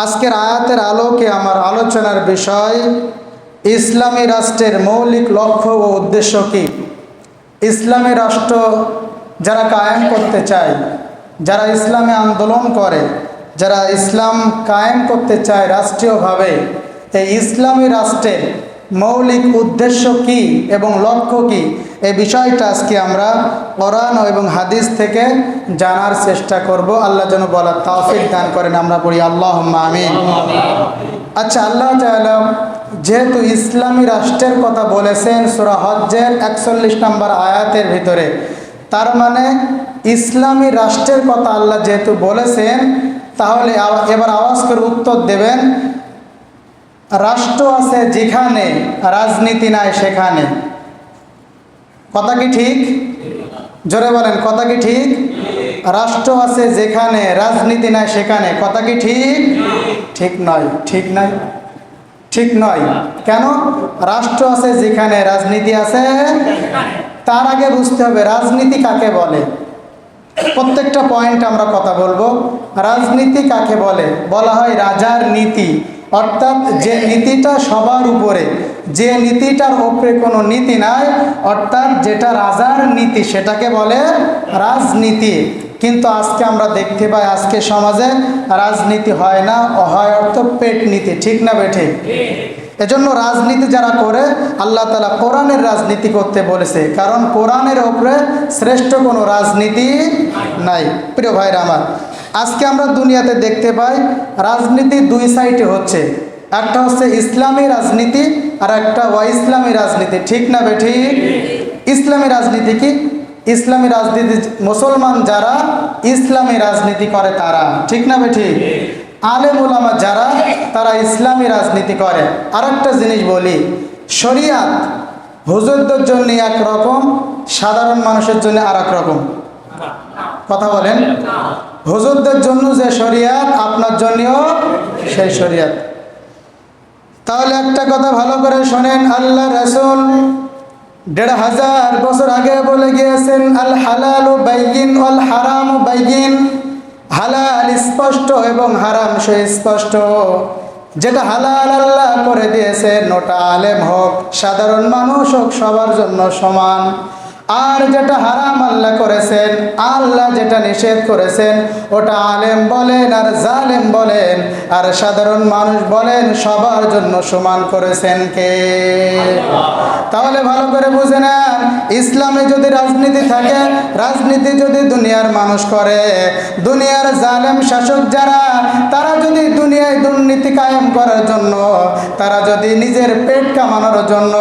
আজকের আয়াতের আলোকে আমার আলোচনার বিষয় ইসলামী রাষ্ট্রের মৌলিক লক্ষ্য ও উদ্দেশ্য কী। ইসলামী রাষ্ট্র যারা কায়েম করতে চায়, যারা ইসলামে আন্দোলন করে, যারা ইসলাম কায়েম করতে চায় রাষ্ট্রীয়ভাবে, এই ইসলামী রাষ্ট্রের মৌলিক উদ্দেশ্য কী এবং লক্ষ্য কী, এই বিষয়টা আজকে আমরা কোরআন এবং হাদিস থেকে জানার চেষ্টা করব। আল্লাহ যেন বলার তৌফিক দান করেন। আমরা পড়ি আল্লাহুম্মা আমিন। আচ্ছা, আল্লাহ তাআলা যেহেতু ইসলামী রাষ্ট্রের কথা বলেছেন সূরা হজ্জের 41 নম্বর আয়াতের ভিতরে, তার মানে ইসলামী রাষ্ট্রের কথা আল্লাহ যেহেতু বলেছেন, তাহলে এবার আওয়াজ করে উত্তর দেবেন, রাষ্ট্র আছে যেখানে রাজনীতি নাই সেখানে। কথা কি ঠিক? জোরে বলেন, কথা কি ঠিক? রাষ্ট্র আছে যেখানে রাজনীতি নাই সেখানে। কথা কি ঠিক? ঠিক নয়। ঠিক নয়, ঠিক নয়। কেন? রাষ্ট্র আছে যেখানে রাজনীতি আছে। তার আগে বুঝতে হবে রাজনীতি কাকে বলে। প্রত্যেকটা পয়েন্ট আমরা কথা বলবো। রাজনীতি কাকে বলে? বলা হয় রাজার নীতি, অর্থাৎ যে নীতিটা সবার উপরে, যে নীতিটার উপরে কোনো নীতি নাই, অর্থাৎ যেটা রাজার নীতি, সেটাকে বলে রাজনীতি। কিন্তু আজকে আমরা দেখতে পাই আজকে সমাজে রাজনীতি হয় না, হয় অর্থ পেট নীতি। ঠিক না বেঠিক? এজন্য রাজনীতি যারা করে, আল্লাহ তাআলা কোরআনের রাজনীতি করতে বলেছে, কারণ কোরআনের উপরে শ্রেষ্ঠ কোনো রাজনীতি নাই। প্রিয় ভাইরা আমার, আজকে আমরা দুনিয়াতে দেখতে পাই রাজনীতি দুই সাইডে হচ্ছে। একটা হচ্ছে ইসলামী রাজনীতি আর একটা অইসলামী রাজনীতি। ঠিক না বেঠিক? ইসলামী রাজনীতি কি? ইসলামী রাজনীতি মুসলমান যারা ইসলামী রাজনীতি করে তারা। ঠিক না বেঠিক? আলেম ওলামা যারা, তারা ইসলামী রাজনীতি করে। আর একটা জিনিস বলি, শরিয়াত হুজুরদের জন্য একরকম, সাধারণ মানুষের জন্য আর এক রকম। কথা বলেন। হুজুরদের জন্য যে শরিয়াত, আপনার জন্যও সেই শরিয়াত। তাহলে একটা কথা ভালো করে শোনেন, আল্লাহ রাসূল ১৫০০ বছর আগে বলে গিয়েছেন, আল হালালু বাইয়িন ওয়াল হারামু বাইয়িন। হালাল স্পষ্ট এবং হারাম সুস্পষ্ট। যেটা হালাল আল্লাহ করে দিয়েছেন ওটা আলেম হোক, সাধারণ মানুষ হোক, সবার জন্য সমান। আর যেটা হারাম আল্লাহ করেছেন, আল্লাহ যেটা নিষেধ করেছেন, ওটা আলেম বলেন আর জালেম বলেন আর সাধারণ মানুষ বলেন, সবার জন্য সমান করেছেন কে? তাহলে ভালো করে বুঝে নেন, ইসলামে যদি রাজনীতি থাকে, রাজনীতি যদি দুনিয়ার মানুষ করে, দুনিয়ার জালেম শাসক যারা, তারা যদি দুনিয়ায় দুর্নীতি কায়েম করার জন্য, তারা যদি নিজের পেট কামানোর জন্য,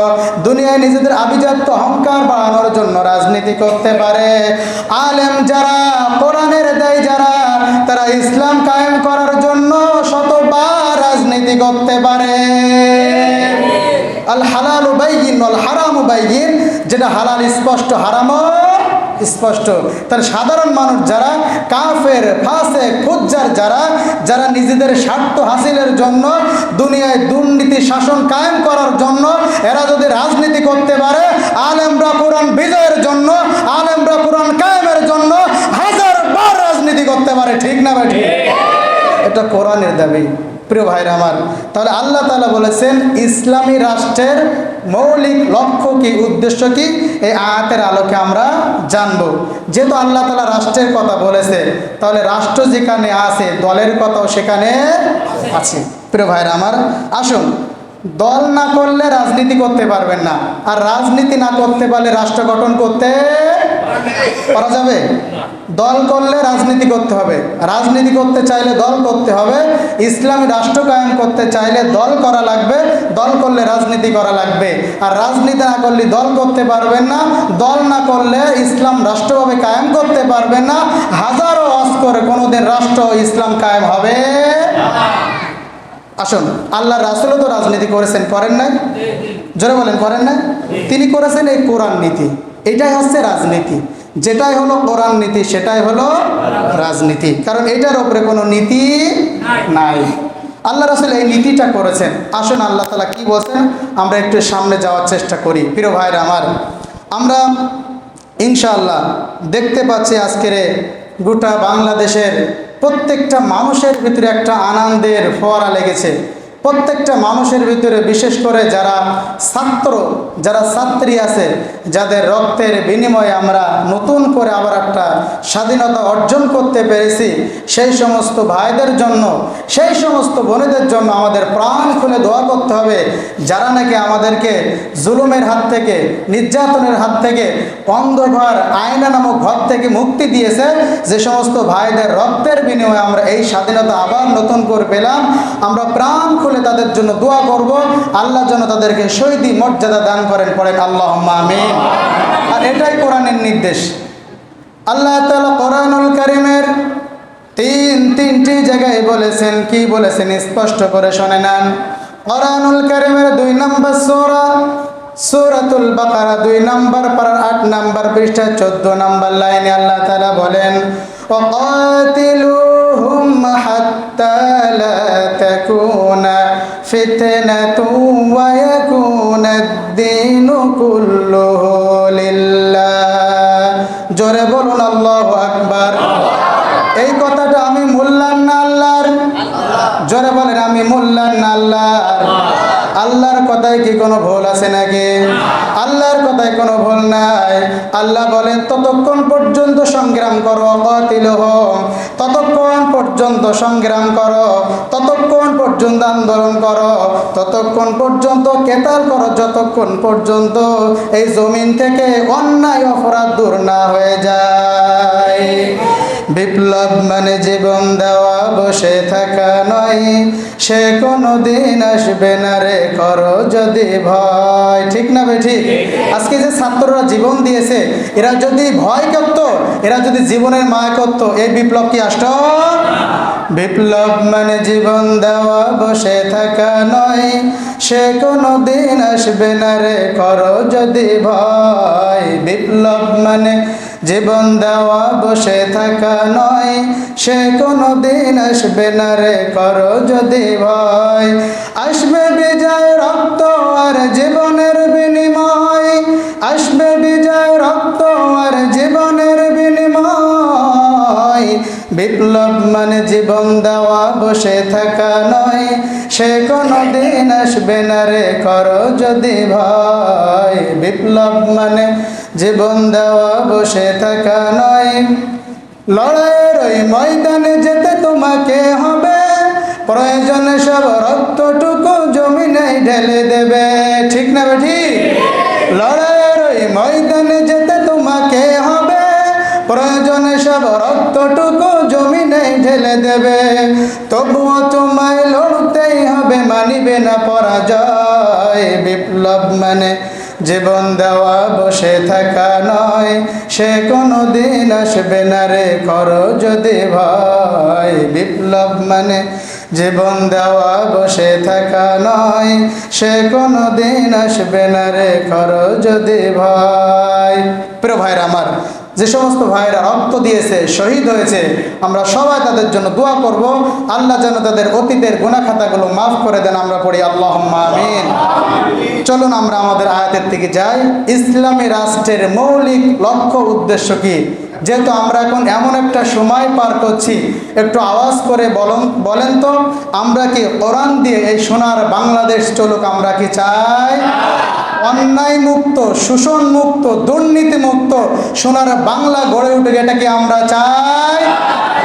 দুনিয়ায় নিজেদের আভিজাত্য অহংকার বাড়ানোর জন্য রাজনীতি করতে পারে, আলেম যারা, কোরআনের দায়ী যারা, তারা ইসলাম কায়েম করার জন্য শতবার রাজনীতি করতে পারে। আল হালালু বাইয়িন ওয়াল হারামু বাইয়িন। যেটা হালাল স্পষ্ট, হারামও স্পষ্ট। তার সাধারণ মানুষ যারা, কাফের, ফাসেক, ফুজ্জার যারা, যারা নিজেদের স্বার্থ হাসিলের জন্য, দুনিয়ায় দুর্নীতি শাসন কায়েম করার জন্য এরা যদি রাজনীতি করতে পারে, আলেমরা কোরআন বিজয়ের জন্য, আলেমরা কোরআন কায়েমের জন্য হাজারবার রাজনীতি করতে পারে। ঠিক না ভাই? ঠিক। এটা কোরআনের দাবি। প্রিয় ভাইরা আমার, তাহলে আল্লাহ তাআলা বলেছেন ইসলামী রাষ্ট্রের মৌলিক লক্ষ্য কি, উদ্দেশ্য কি, এই আয়াতের আলোকে আমরা জানব। যেহেতু আল্লাহ তাআলা রাষ্ট্রের কথা বলেছে, তাহলে রাষ্ট্র যেখানে আছে, দলের কথাও সেখানে আছে। প্রিয় ভাইরা আমার, আসুন, দল না করলে রাজনীতি করতে পারবেন না, আর রাজনীতি না করতে পারলে রাষ্ট্র গঠন করতে পারা যাবে? দল করলে রাজনীতি করতে হবে, রাজনীতি করতে চাইলে দল করতে হবে। ইসলামী রাষ্ট্র কায়েম করতে চাইলে দল করা লাগবে, দল করলে রাজনীতি করা লাগবে। আর রাজনীতি না করলে দল করতে পারবেন না, দল না করলে ইসলাম রাষ্ট্রভাবে কায়েম করতে পারবেন না। হাজারো ওয়াজ করে কোনোদিন রাষ্ট্র ইসলাম কায়েম হবে। আসুন, আল্লাহ রাসূলও তো রাজনীতি করেছেন, করেন নাই? জোরে বলেন, করেন নাই? তিনি করেছেন এই কোরআন নীতি। এটাই হচ্ছে রাজনীতি। যেটাই হলো কোরআন নীতি, সেটাই হলো রাজনীতি, কারণ এটার উপরে কোনো নীতি নাই। আল্লাহ রাসূল এই নীতিটা করেছেন। আসুন আল্লাহ তাআলা কি বলছেন আমরা একটু সামনে যাওয়ার চেষ্টা করি। প্রিয় ভাইরা আমার, আমরা ইনশাআল্লাহ দেখতে পাচ্ছি আজকের গোটা বাংলাদেশের প্রত্যেকটা মানুষের ভিতরে একটা আনন্দের ফোয়ারা লেগেছে। প্রত্যেকটা মানুষের ভিতরে, বিশেষ করে যারা ছাত্র, যারা ছাত্রী আছে, যাদের রক্তের বিনিময়ে আমরা নতুন করে আবার একটা স্বাধীনতা অর্জন করতে পেরেছি, সেই সমস্ত ভাইদের জন্য, সেই সমস্ত বোনেদের জন্য আমাদের প্রাণ খুলে দোয়া করতে হবে, যারা নাকি আমাদেরকে জুলুমের হাত থেকে, নির্যাতনের হাত থেকে, অন্ধকার আয়না নামক ঘর থেকে মুক্তি দিয়েছে। যে সমস্ত ভাইদের রক্তের বিনিময়ে আমরা এই স্বাধীনতা আবার নতুন করে পেলাম, আমরা প্রাণ খুলে তাদের জন্য দোয়া করব, আল্লাহ যেন তাদেরকে শহীদি মর্যাদা দান করেন। পড়েন আল্লাহুম্মা আমিন। আর এটাই কোরআনের নির্দেশ। আল্লাহ তাআলা কোরআনুল কারীমের তিনটি জায়গায় বলেছেন। কি বলেছেন স্পষ্ট করে শুনে নেন। কোরআনুল কারীমের 2 নম্বর সূরা, সূরাতুল বাকারা 2 নম্বর পারা 8 নম্বর পৃষ্ঠা 14 নম্বর লাইনে আল্লাহ তাআলা বলেন, وقاتلوهم حتى لا تكون فتنة ويكون الدين كله لله। জোরে বলুন আল্লাহু আকবার। এই কথাটা আমি মোল্লার না আল্লাহর? জোরে বলেন, আমি মোল্লার না আল্লাহর? আল্লাহর কথায় কি কোনো ভুল আছে নাকি? আল্লাহর কথায় কোনো ভুল নাই। আল্লাহ বলেন, ততক্ষণ পর্যন্ত সংগ্রাম করো, কাতিলুহুম, ততক্ষণ পর্যন্ত সংগ্রাম করো, ততক্ষণ পর্যন্ত আন্দোলন করো, ততক্ষণ পর্যন্ত কেতাল করো, যতক্ষণ পর্যন্ত এই জমিন থেকে অন্যায় অপরাধ দূর না হয়ে যায়। বিপ্লব মানে জীবন দেওয়া, বসে থাকা নয়, সে কোনো দিন আসবে না রে, করো যদি ভয়। ঠিক না বে ঠিক? আজকে যে ছাত্ররা জীবন দিয়েছে, এরা যদি ভয় করত, এরা যদি জীবনের মায়া করত, এই বিপ্লব কি আসতো? বিপ্লব মানে জীবন দেওয়া, বসে থাকা নয়, সে কোনো দিন আসবে না রে, করো যদি ভয়। বিপ্লব মানে জীবন দেওয়া, বসে থাকা নয়, সে কোনো দিন আসবে না রে, করো যদি ভয়। আসবে বিজয়, রক্ত আর জীবনের বিনিময়, আসবে বিজয়, রক্ত আর জীবনের বিনিময়। বিপ্লব মানে জীবন দেওয়া, বসে থাকা নয়, সে কোনো দিন আসবে না রে, করো যদি ভয়। বিপ্লব মানে জীবন দেওয়া, বসে থাকা নয়, লড়াইয়ের ওই ময়দানে যেতে তোমাকে হবে, প্রয়োজনে সব রক্তটুকু জমিনে ঢেলে দেবে। ঠিক না বেঠি? লড়াইয়ের ওই ময়দানে যেতে তোমাকে হবে, প্রয়োজনে সব রক্তটুকু জমিনে ঢেলে দেবে, তবুও তোমায় লড়তেই হবে, মানিবে না পরাজয়। বিপ্লব মানে জীবন দেওয়া, বসে থাকা নয়, সে কোনো দিন আসবে না রে, করো যদি ভয়। বিপ্লব মানে জীবন দেওয়া, বসে থাকা নয়, সে কোনো দিন আসবে না রে, করো যদি ভয়। প্রিয় ভাইরা আমার, যে সমস্ত ভাইরা রক্ত দিয়েছে, শহীদ হয়েছে, আমরা সবাই তাদের জন্য দোয়া করব, আল্লাহ যেন তাদের অতীতের গুনাহ খাতাগুলো মাফ করে দেন। আমরা পড়ি আল্লাহুম্মা আমিন। চলুন আমরা আমাদের আয়াতের দিকে যাই। ইসলামী রাষ্ট্রের মৌলিক লক্ষ্য উদ্দেশ্য কি? যেহেতু আমরা এখন এমন একটা সময় পার করছি, একটু আওয়াজ করে বলেন তো, আমরা কি কোরআন দিয়ে এই সোনার বাংলাদেশ চলুক আমরা কি চাই? অন্যায় মুক্ত, শোষণ মুক্ত, দুর্নীতি মুক্ত সোনার বাংলা গড়ে উঠুক, এটা কি আমরা চাই?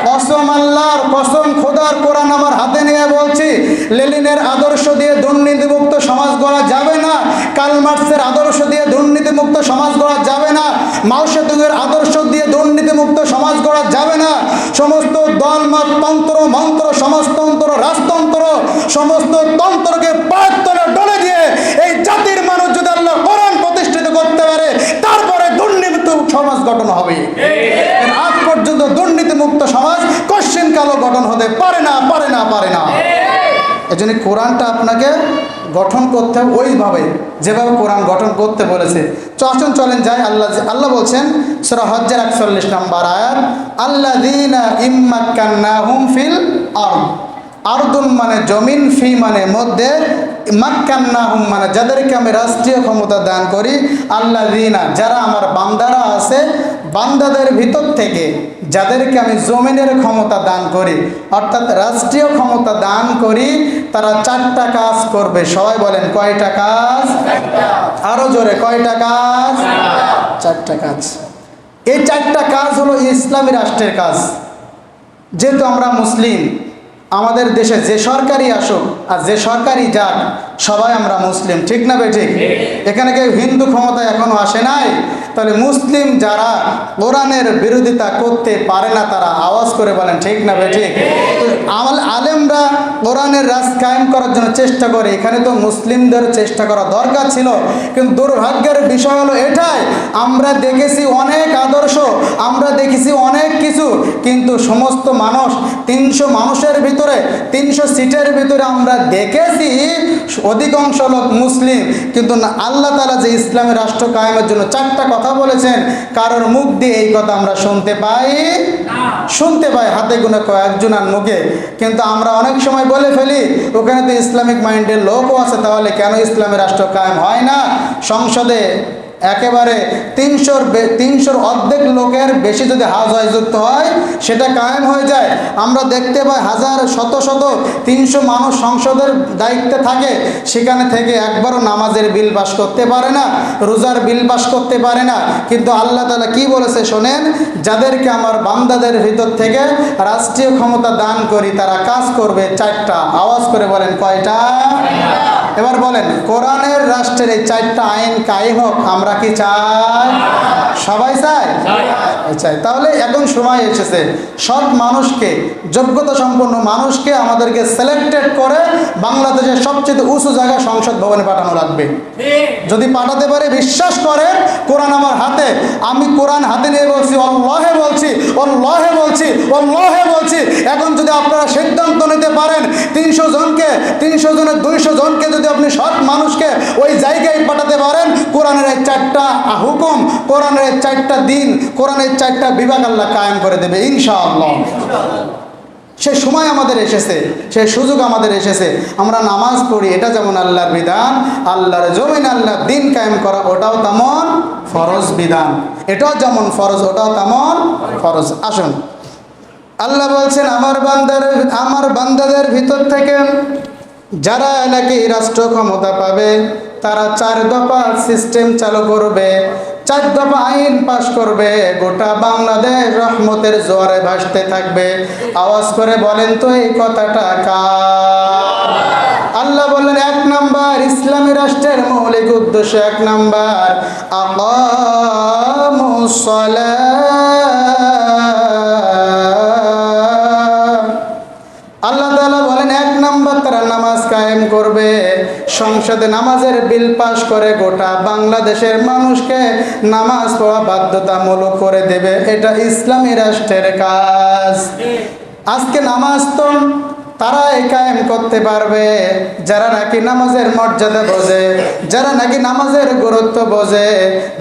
কসম আল্লাহর, কসম খোদার, কোরআন আমার হাতে নিয়ে বলছি, লেনিনের আদর্শ দিয়ে দুর্নীতিমুক্ত সমাজ গড়া যাবে না, কার্ল মার্কসের আদর্শ দিয়ে দুর্নীতিমুক্ত সমাজ গড়া যাবে না, মাও সেতুংয়ের আদর্শ দিয়ে দুর্নীতিমুক্ত সমাজ গড়া যাবে না। সমস্ত দলমত, তন্ত্র মন্ত্র, সমাজতন্ত্র, রাজতন্ত্র, সমস্ত তন্ত্রকে পায়ের তলে ডলে দিয়ে এই জাতির মানুষ যদি আল্লাহ কোরআন প্রতিষ্ঠিত করতে পারে, তারপরে দুর্নীতিমুক্ত সমাজ গঠন হবে। আজ পর্যন্ত দুর্নীতিমুক্ত সমাজ কশ্চিন কালো গঠন হতে পারে না, পারে না, পারে না। এজন্য কোরআনটা আপনাকে গঠন করতে হবে ওইভাবে, যেভাবে কোরআন গঠন করতে বলেছে। চলেন যাই। আল্লাহ বলছেন সূরা হজ্জের 41 নম্বর আয়াত, আল্লাযীনা ইম্মাক্কান্নাহুম ফিল আরদ। আরদুন মানে জমিন, ফি মানে মধ্যে, মাক্কান্নাহুম মানে যাদেরকে আমি রাষ্ট্রীয় ক্ষমতা দান করি, আল্লাযীনা যারা আমার বান্দারা আছে, বান্দাদের ভিতর থেকে যাদেরকে আমি জমিনের ক্ষমতা দান করি, অর্থাৎ রাষ্ট্রীয় ক্ষমতা দান করি, তারা 4টা কাজ করবে। সবাই বলেন কয়টা কাজ? আরো জোরে, কয়টা কাজ? 4টা কাজ। এই 4টা কাজ হলো ইসলামী রাষ্ট্রের কাজ। যেহেতু আমরা মুসলিম, আমাদের দেশে যে সরকারই আসুক আর যে সরকারই যাক, সবাই আমরা মুসলিম, ঠিক না বেঠিক? এখানে কেউ হিন্দু ক্ষমতা এখনো আসে নাই। তাহলে মুসলিম যারা কোরআনের বিরোধিতা করতে পারে না, তারা আওয়াজ করে বলেন ঠিক না বেঠিক? আলেমরা কোরআনের রাজ কায়েম করার জন্য চেষ্টা করে, এখানে তো মুসলিমদের চেষ্টা করা দরকার ছিল। কিন্তু দুর্ভাগ্যের বিষয় হলো এটাই, আমরা দেখেছি অনেক আদর্শ, আমরা দেখেছি অনেক কিছু, কিন্তু সমস্ত মানুষ 300 মানুষের ভিতরে 300 সিটের ভিতরে আমরা দেখেছি অধিকাংশ লোক মুসলিম। কিন্তু আল্লাহ তাআলা যে ইসলামী রাষ্ট্র কায়েমের জন্য 4টা কথা বলেছেন, কারোর মুখ দিয়ে এই কথা আমরা শুনতে পাই হাতে গোনা কয়েকজনের মুখে। কিন্তু আমরা অনেক সময় বলে ফেলি ওখানে তো ইসলামিক মাইন্ডের লোকও আছে, তাহলে কেন ইসলামী রাষ্ট্র কায়েম হয় না? সংসদে একেবারে 300-র অর্ধেক লোকের বেশি যদি হাওয়ায় যুক্ত হয়, সেটা কায়েম হয়ে যায়। আমরা দেখতে পাই হাজার শত 300 মানুষ সংসদের দায়িত্বে থাকে, সেখানে থেকে একবারও নামাজের বিল পাস করতে পারে না, রোজার বিল পাস করতে পারে না। কিন্তু আল্লাহ তাআলা কি বলেছে শোনেন, যাদেরকে আমার বান্দাদের ভিতর থেকে রাষ্ট্রীয় ক্ষমতা দান করি, তারা কাজ করবে 4টা। আওয়াজ করে বলেন কয়টা? এবার বলেন, কোরআনের রাষ্ট্রের এই 4টা আইন কায়েম হোক, আমরা কি চাই? সবাই চাই? চাই। তাহলে এখন সময় এসেছে সৎ মানুষকে, যোগ্যতা সম্পন্ন মানুষকে আমাদেরকে সিলেক্টেড করে বাংলাদেশের সবচেয়ে উঁচু জায়গায় সংসদ ভবনে পাঠানো লাগবে। যদি পাঠাতে পারে, বিশ্বাস করে কোরআন আমার হাতে, আমি কোরআন হাতে নিয়ে বলছি, আল্লাহে বলছি, আল্লাহে বলছি, আল্লাহে বলছি। এখন যদি আপনারা সিদ্ধান্ত নিতে পারেন 300 জনকে, 300 জনের 200 জনকে যদি আপনি সৎ মানুষকে ওই জায়গায় পাঠাতে পারেন, কোরআনের এই 4টা হুকুম, কোরআনের এই 4টা দিন, কোরআনের 4টা বিভাগ আল্লাহ কায়েম করে দেবে ইনশাআল্লাহ। সে সময় আমাদের এসেছে, সেই সুযোগ আমাদের এসেছে। আমরা নামাজ পড়ি, এটা যেমন আল্লাহর বিধান, আল্লাহর জমিন আল্লাহর দিন কায়েম করা ওটাও তেমন ফরজ বিধান। এটাও যেমন ফরজ, ওটাও তেমন ফরজ। আসুন, আল্লাহ বলছেন আমার বান্দাদের ভিতর থেকে যারা নাকি রাষ্ট্র ক্ষমতা পাবে, তারা 4 দফা সিস্টেম চালু করবে, 4 দফা আইন পাশ করবে, গোটা বাংলাদেশ রহমতের জোয়ারে ভাসতে থাকবে। আওয়াজ করে বলেন তো এই কথাটা কার? আল্লাহ বললেন 1 নাম্বার ইসলামী রাষ্ট্রের মৌলিক উদ্দেশ্য, 1 নাম্বার আকামুস সালাত। আল্লাহ তাআলা বলেন 1 নাম্বার তারা নামাজ কায়েম করবে, সংসদে নামাজের বিল পাস করে গোটা বাংলাদেশের মানুষকে নামাজ পড়া বাধ্যতামূলক করে দেবে। এটা ইসলামী রাষ্ট্রের কাজ। আজকে নামাজ তো তারাই কায়েম করতে পারবে যারা নাকি নামাজের মর্যাদা বোঝে, যারা নাকি নামাজের গুরুত্ব বোঝে,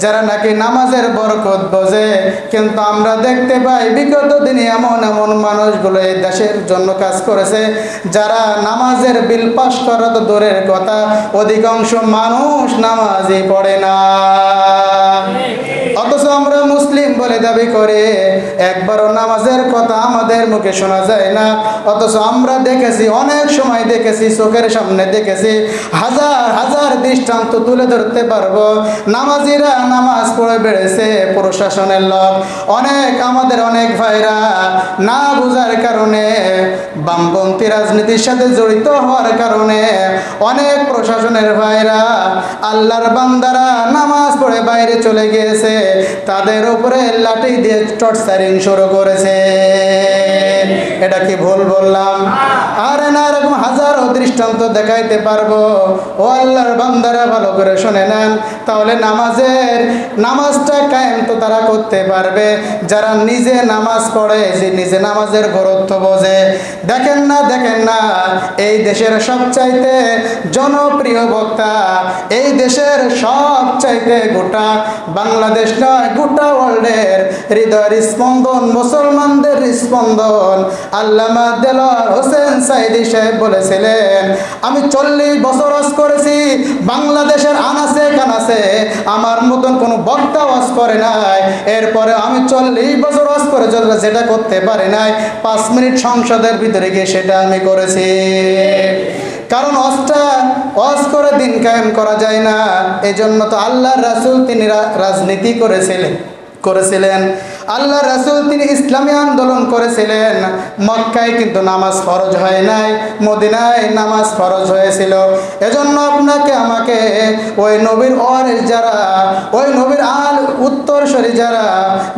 যারা নাকি নামাজের বরকত বোঝে। কিন্তু আমরা দেখতে পাই বিগত দিনে এমন মানুষগুলো এই দেশের জন্য কাজ করেছে, যারা নামাজের বিল পাস করা তো দূরের কথা, অধিকাংশ মানুষ নামাজই পড়ে না। অথচ আমরা মুসলিম বলে দাবি করে একবারও নামাজের কথা আমাদের মুখে শোনা যায় না। অথচ আমরা দেখেছি, অনেক সময় দেখেছি, চোখের সামনে দেখেছি, হাজার হাজার দৃষ্টান্ত তুলে ধরতে পারবো। নামাজিরা নামাজ পড়ে বেড়েছে, প্রশাসনের লোক আমাদের অনেক ভাইরা না বোঝার কারণে, বামপন্থী রাজনীতির সাথে জড়িত হওয়ার কারণে অনেক প্রশাসনের ভাইরা, আল্লাহর বান্দারা নামাজ পড়ে বাইরে চলে গিয়েছে, তাদের উপরে লাঠি দিয়ে টর্চারিং শুরু করেছে। এটা কি ভুল বললাম? আরে না, এরকম হাজারো দৃষ্টান্ত দেখাইতে পারবো। ও আল্লাহর বান্দারা, ভালো করে শুনে নেন। তাহলে নামাজটা কায়েম তো তারা করতে পারবে যারা নিজে নামাজ পড়ে, যে নিজে নামাজের গুরুত্ব বোঝে। দেখেন না এই দেশের সবচাইতে জনপ্রিয় বক্তা, এই দেশের সবচাইতে গোটা বাংলাদেশ নয় গোটা ওয়ার্ল্ডের হৃদয়ের স্পন্দন, মুসলমানদের স্পন্দন আল্লামা দেলোয়ার হোসেন সাঈদী সাহেব বলেছিলেন, আমি 40 বছর ওয়াজ করেছি, বাংলাদেশের আনাচে কানাচে আমার মতন কোনো বক্তা ওয়াজ করে নাই। এরপরে আমি 40 বছর ওয়াজ করে যেটা করতে পারি নাই, 5 মিনিট সংসদের ভিতরে গিয়ে সেটা আমি করেছি। কারণ ওয়াজ করে দিন কায়েম করা যায় না। এই জন্য তো আল্লাহর রাসূল তিনি রাজনীতি করেছিলেন। আল্লাহ রাসূল তিনি ইসলামী আন্দোলন করেছিলেন। মক্কায় কিন্তু নামাজ ফরজ হয় নাই, মদিনায় নামাজ ফরজ হয়েছিল। এজন্য আপনাকে আমাকে ওই নবীর ওয়ারিস যারা, ওই নবীর উত্তরসূরি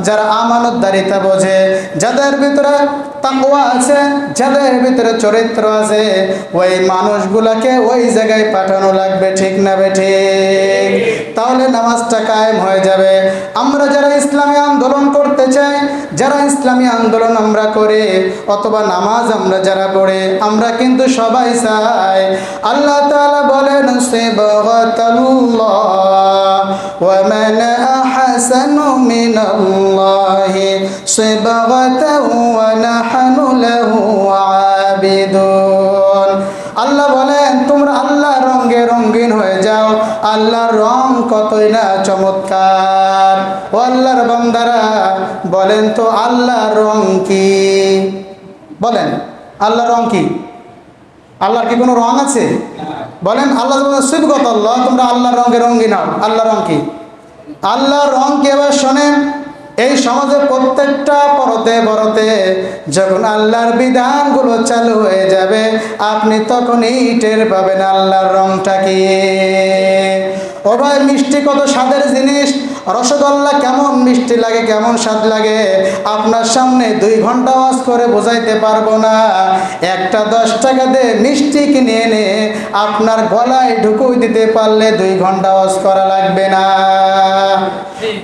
যারা আমানতদারিতা বোঝে, যাদের ভিতরে তাকওয়া আছে, যাদের ভিতরে চরিত্র আছে, ওই মানুষগুলাকে ওই জায়গায় পাঠানো লাগবে, ঠিক না বেঠিক? তাহলে নামাজটা কায়েম হয়ে যাবে। আমরা যারা ইসলামী আন্দোলন করতে চাই, যারা ইসলামী আন্দোলন আমরা করি অথবা নামাজ আমরা যারা পড়ে, আমরা কিন্তু সবাই চাই আল্লাহ তাআলা বলেন সিবগাতাল্লাহ ওয়া মান আহসানু মিনাল্লাহি সিবগাতান ওয়া নাহনু লাহু আবিদুন। আল্লাহ বলেন তোমরা আল্লাহর রঙে রঙিন হয়ে যাও, আল্লাহর রং কতই না চমৎকার। ও আল্লাহর বান্দারা বলেন তো আল্লাহর রং কি? বলেন আল্লাহর রং কি? আল্লাহর কি কোনো রং আছে? বলেন। আল্লাহ সিবগাতাল্লাহ, তোমরা আল্লাহর রঙে রঙিন হও। আল্লাহর রং কি? আল্লাহর রং কি? এবার শোনেন, এই সমাজের প্রত্যেকটা পরতে যখন আল্লাহর বিধানগুলো চালু হয়ে যাবে, আপনি তখনই টের পাবেন আল্লাহর রংটা কি। ও ভাই, মিষ্টি কত স্বাদের জিনিস, রসগোল্লা কেমন মিষ্টি লাগে, কেমন স্বাদ লাগে, আপনার সামনে 2 ঘন্টা ওয়াজ করে বোঝাইতে পারবো না। একটা 10 টাকা দিয়ে মিষ্টি কিনে এনে আপনার গলায় ঢুকুই দিতে পারলে 2 ঘন্টা ওয়াজ করা লাগবে না।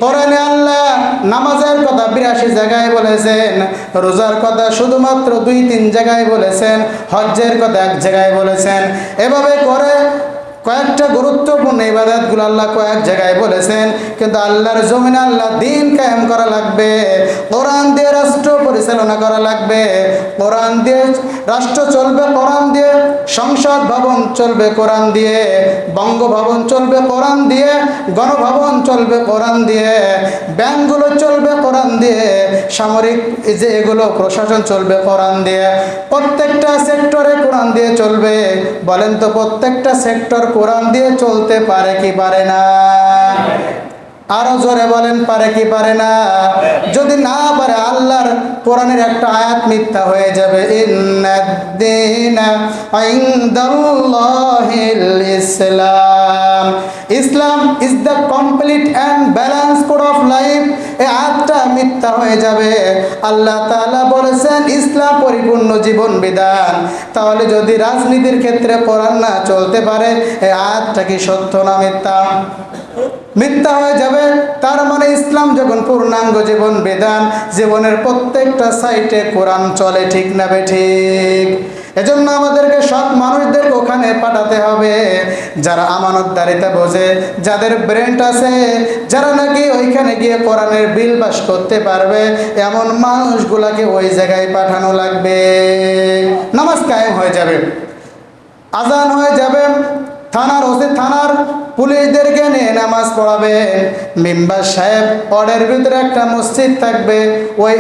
কোরআনে আল্লাহ নামাজের কথা 82 জায়গায় বলেছেন, রোজার কথা শুধুমাত্র 2-3 জায়গায় বলেছেন, হজ্জের কথা 1 জায়গায় বলেছেন। এভাবে করে কয়েকটা গুরুত্বপূর্ণ ইবাদতগুলো আল্লাহ কয়েক জায়গায় বলেছেন। কিন্তু আল্লাহর জমিনে আল্লাহ দিন কায়েম করা লাগবে, কোরআন দিয়ে রাষ্ট্র পরিচালনা করা লাগবে, কোরআন দিয়ে রাষ্ট্র চলবে, কোরআন দিয়ে সংসদ ভবন চলবে, কোরআন দিয়ে বঙ্গভবন চলবে, কোরআন দিয়ে গণভবন চলবে, কোরআন দিয়ে ব্যাংকগুলো চলবে, কোরআন দিয়ে সামরিক যে এগুলো প্রশাসন চলবে, কোরআন দিয়ে প্রত্যেকটা সেক্টরে কোরআন দিয়ে চলবে। বলেন তো প্রত্যেকটা সেক্টর কোরআন দিয়ে চলতে পারে কি পারে না? আরো জোরে বলেন, পারে কি পারে না? যদি না পারে আল্লাহর কোরআনের একটা আয়াত মিথ্যা হয়ে যাবে। ইন্নাদ-দীনা ইনদাল্লাহিল ইসলাম, Islam is the complete and balance code of life. এই আয়াতটা মিথ্যা হয়ে যাবে। আল্লাহ তাআলা বলেছেন ইসলাম পরিপূর্ণ জীবন বিধান। তাহলে যদি রাজনীতির ক্ষেত্রে কোরআন না চলতে পারে, এই আয়াতটা কি সত্য না মিথ্যা? মিথ্যা হয়ে যাবে। তার মানে ইসলাম যখন পূর্ণাঙ্গ জীবন বিধান, জীবনের প্রত্যেকটা সাইটে কোরআন চলে, ঠিক না বেঠিক? এজন্য আমাদেরকে সৎ মানুষদেরকে ওখানে পাঠাতে হবে, যারা আমানতদারিতা বোঝে, যাদের ব্রেন্ট আছে, যারা নাকি ওইখানে গিয়ে কোরআনের বিল পাস করতে পারবে, এমন মানুষগুলাকে ওই জায়গায় পাঠানো লাগবে। নামাজ কায়েম হয়ে যাবে, আজান হয়ে যাবে, থানার ওসি থানার পুলিশদেরকে নিয়ে নামাজ পড়াবেন। মেম্বার সাহেব ওয়ার্ডের ভিতরে একটা মসজিদ থাকবে, ওই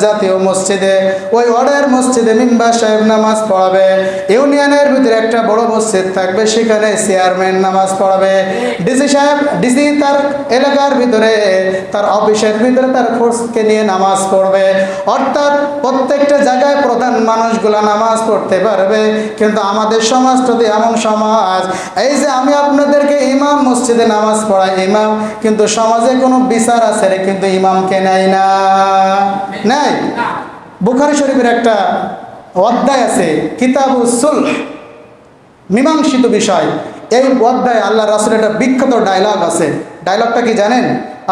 জাতীয় মসজিদে, ওই ওয়ার্ডের মসজিদে মেম্বার সাহেব নামাজ পড়াবে। ইউনিয়নের ভিতরে একটা বড় মসজিদ থাকবে, সেখানে চেয়ারম্যান নামাজ পড়াবে। ডিসি সাহেব, ডিসি তার এলাকার ভিতরে, তার অফিসের ভিতরে তার ফোর্সকে নিয়ে নামাজ পড়বে। অর্থাৎ প্রত্যেকটা জায়গায় প্রধান মানুষগুলা নামাজ পড়তে পারবে। কিন্তু আমাদের সমাজটাতে এমন সমাজ, এই যে আমি আপনাদেরকে ইমাম মসজিদে নামাজ পড়াই, ইমাম, কিন্তু সমাজে কোনো বিচার আছে রে, কিন্তু ইমামকে নেয় না, নেই। বুখারী শরীফের একটা অধ্যায় আছে, কিতাবুস সুলহ, মীমাংসিত বিষয়। এই অধ্যায়ে আল্লাহ রাসূলের একটা বিখ্যাত ডায়লগ আছে। ডায়লগটা কি জানেন?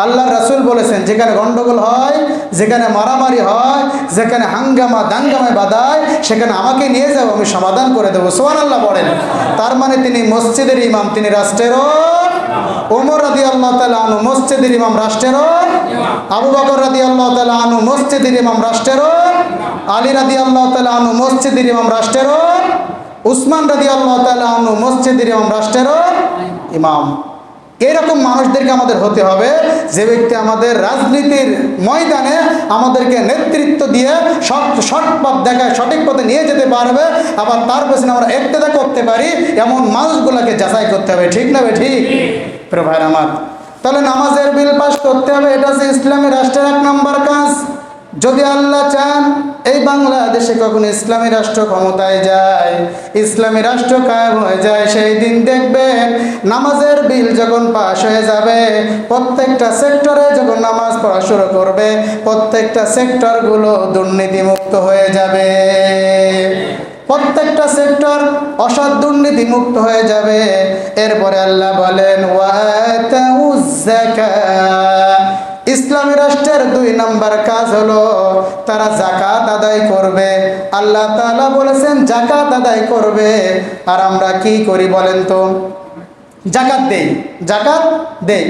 আল্লাহ রাসূল বলেছেন, যেখানে গন্ডগোল হয়, যেখানে মারামারি হয়, যেখানে হাঙ্গামা দাঙ্গামায় বাধায়, সেখানে আমাকে নিয়ে যাও, আমি সমাধান করে দেবো। সুবহানাল্লাহ বলেন। তার মানে তিনি মসজিদের ইমাম, তিনি রাষ্ট্রেরও। ওমর রাদিয়াল্লাহু তাআলা আনহু মসজিদের ইমাম, রাষ্ট্রেরও। আবু বকর রাদিয়াল্লাহু তাআলা আনহু মসজিদের ইমাম, রাষ্ট্রেরও। আলী রাদিয়াল্লাহু তাআলা আনহু মসজিদের ইমাম, রাষ্ট্রেরও। উসমান রাদিয়াল্লাহু তাআলা আনহু মসজিদের ইমাম, রাষ্ট্রেরও ইমাম। এইরকম মানুষদেরকে আমাদের হতে হবে, যে ব্যক্তি আমাদের রাজনীতির ময়দানে আমাদেরকে নেতৃত্ব দিয়ে সৎ পথ দেখায়, সঠিক পথে নিয়ে যেতে পারবে, আবার তার পেছনে আমরা ইক্তেদা করতে পারি, এমন মানুষগুলোকে যাচাই করতে হবে। ঠিক না ঠিক? প্রিয় ভাইরা আমার, তাহলে নামাজের বিল পাস করতে হবে, এটা হচ্ছে ইসলামী রাষ্ট্রের 1 নম্বর কাজ। যদি আল্লাহ চান এই বাংলাদেশে কখনো ইসলামী রাষ্ট্র ক্ষমতায় যায়, ইসলামী রাষ্ট্র কায়েম হয়ে যায়, সেই দিন দেখবেন নামাজের বিল যখন পাস হয়ে যাবে, প্রত্যেকটা সেক্টরে যখন নামাজ পড়া শুরু করবে, প্রত্যেকটা সেক্টরগুলো দুর্নীতিমুক্ত হয়ে যাবে। প্রত্যেকটা সেক্টর অসৎ দুর্নীতি মুক্ত হয়ে যাবে। এরপরে আল্লাহ বলেন ওয়াতাউজ যাকাত। ইসলামী রাষ্ট্রের 2 নম্বর কাজ হলো তারা যাকাত আদায় করবে। আল্লাহ তাআলা বলেছেন যাকাত আদায় করবে। আর আমরা কি করি বলেন তো? জাকাত দেই, জাকাত দেই।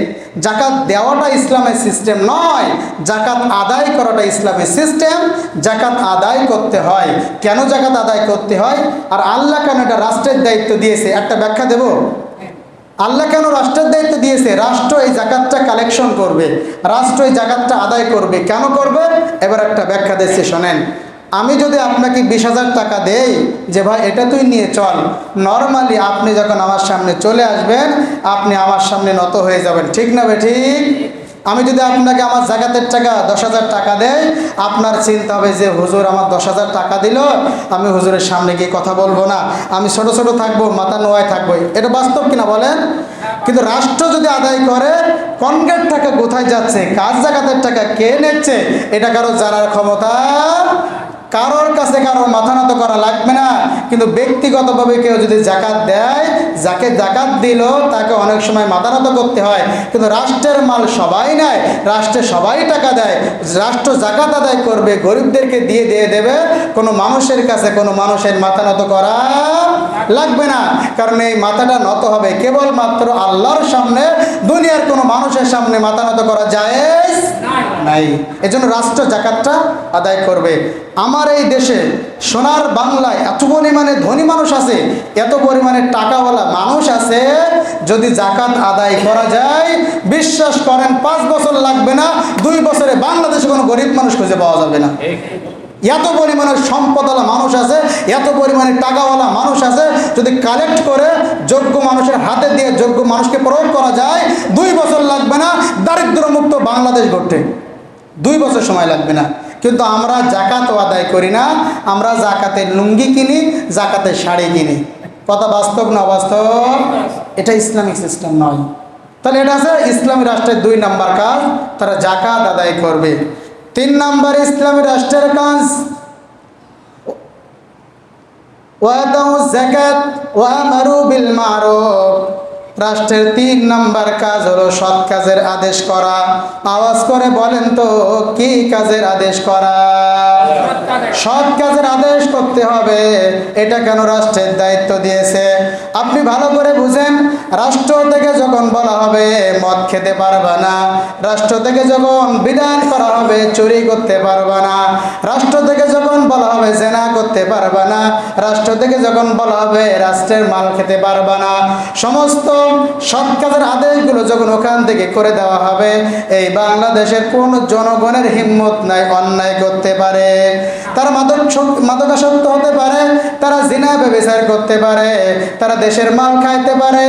জাকাত দেওয়াটা ইসলামের সিস্টেম নয়, জাকাত আদায় করাটা ইসলামের সিস্টেম। জাকাত আদায় করতে হয়। কেন জাকাত আদায় করতে হয়, আর আল্লাহ কেন এটা রাষ্ট্রের দায়িত্ব দিয়েছে, একটা ব্যাখ্যা দেব। আল্লাহ কেন রাষ্ট্রের দায়িত্ব দিয়েছে? রাষ্ট্র এই জাকাতটা কালেকশন করবে, রাষ্ট্র এই জাকাতটা আদায় করবে। কেন করবে? এবার একটা ব্যাখ্যা দিচ্ছি, শোনেন। আমি যদি আপনাকে 20,000 টাকা দেই যে ভাই এটা তুই নিয়ে চল, নর্মালি আপনি যখন আমার সামনে চলে আসবেন, আপনি আমার সামনে নত হয়ে যাবেন। ঠিক না বে ঠিক? আমি যদি আপনাকে আমার জাকাতের টাকা 10,000 টাকা দেই, আপনার চিন্তা হবে যে হুজুর আমার 10,000 টাকা দিল, আমি হুজুরের সামনে গিয়ে কথা বলবো না, আমি ছোট ছোট থাকবো, মাথা নোয়ায় থাকবো। এটা বাস্তব কিনা বলেন? কিন্তু রাষ্ট্র যদি আদায় করে, কনগেট টাকা কোথায় যাচ্ছে, কার জাকাতের টাকা কে নিচ্ছে, এটা কারো জানার ক্ষমতা, কারোর কাছে কারোর মাথা নত করা লাগবে না। কিন্তু ব্যক্তিগতভাবে কেউ যদি জাকাত দেয়, যাকে জাকাত দিল তাকে অনেক সময় মাথা নত করতে হয়। কিন্তু রাষ্ট্রের মাল সবাই নেয়, রাষ্ট্রে সবাই টাকা দেয়, রাষ্ট্র জাকাত আদায় করবে, গরিবদেরকে দিয়ে দেবে। কোনো মানুষের কাছে কোনো মানুষের মাথা নত করা লাগবে না, কারণ এই মাথাটা নত হবে কেবলমাত্র আল্লাহর সামনে। দুনিয়ার কোনো মানুষের সামনে মাথা নত করা জায়েজ নাই। এজন্য রাষ্ট্র জাকাতটা আদায় করবে। আমার এই দেশে সোনার বাংলায় এত পরিমাণে ধনী মানুষ আছে, এত পরিমাণে টাকাওয়ালা মানুষ আছে, যদি জাকাত আদায় করা যায়, বিশ্বাস করেন 5 বছর লাগবে না, 2 বছরে বাংলাদেশে কোনো গরিব মানুষ খুঁজে পাওয়া যাবে না। এত পরিমাণে সম্পদওয়ালা মানুষ আছে, এত পরিমাণে টাকাওয়ালা মানুষ আছে, যদি কালেক্ট করে যোগ্য মানুষের হাতে দিয়ে যোগ্য মানুষকে প্রয়োগ করা যায়, 2 বছর লাগবে না দারিদ্র্যমুক্ত বাংলাদেশ গড়তে। 2 বছর সময় লাগবে না। কিন্তু আমরা জাকাতও আদায় করি না, আমরা জাকাতের লুঙ্গি কিনি, জাকাতের শাড়ি কিনি। কথা বাস্তব না অবাস্তব? এটা ইসলামিক সিস্টেম নয়। তাহলে এটা আছে ইসলামী রাষ্ট্রের 2 নম্বর কাজ, তারা জাকাত আদায় করবে। 3 নম্বর ইসলামী রাষ্ট্রের কাজ ওয়াতাউজ যাকাত ওয়া আমারু বিল মারুফ। রাষ্ট্রের 3 নম্বর কাজ হলো সৎ কাজের আদেশ করা। আওয়াজ করে বলেন তো কি কাজের আদেশ করা? সৎ কাজের আদেশ করতে হবে। এটা কেন রাষ্ট্রের দায়িত্ব দিয়েছে আপনি ভালো করে বুঝেন। রাষ্ট্র থেকে যখন বলা হবে মদ খেতে পারবে না, রাষ্ট্র থেকে যখন বিধান করা হবে চুরি করতে পারবে না, রাষ্ট্র থেকে যখন বলা হবে জেনা করতে পারবে না, রাষ্ট্র থেকে যখন বলা হবে রাষ্ট্রের মাল খেতে পারবে না, সমস্ত সৎ কাজের আদেশগুলো যখন ওখান থেকে করে দেওয়া হবে, এই বাংলাদেশের কোন জনগণের হিম্মত নাই অন্যায় করতে পারে। তারা মাদকাসক্ত হতে পারে, তারা জিনা ব্যভিচার করতে পারে, তারা দেশের মাল খাইতে পারে,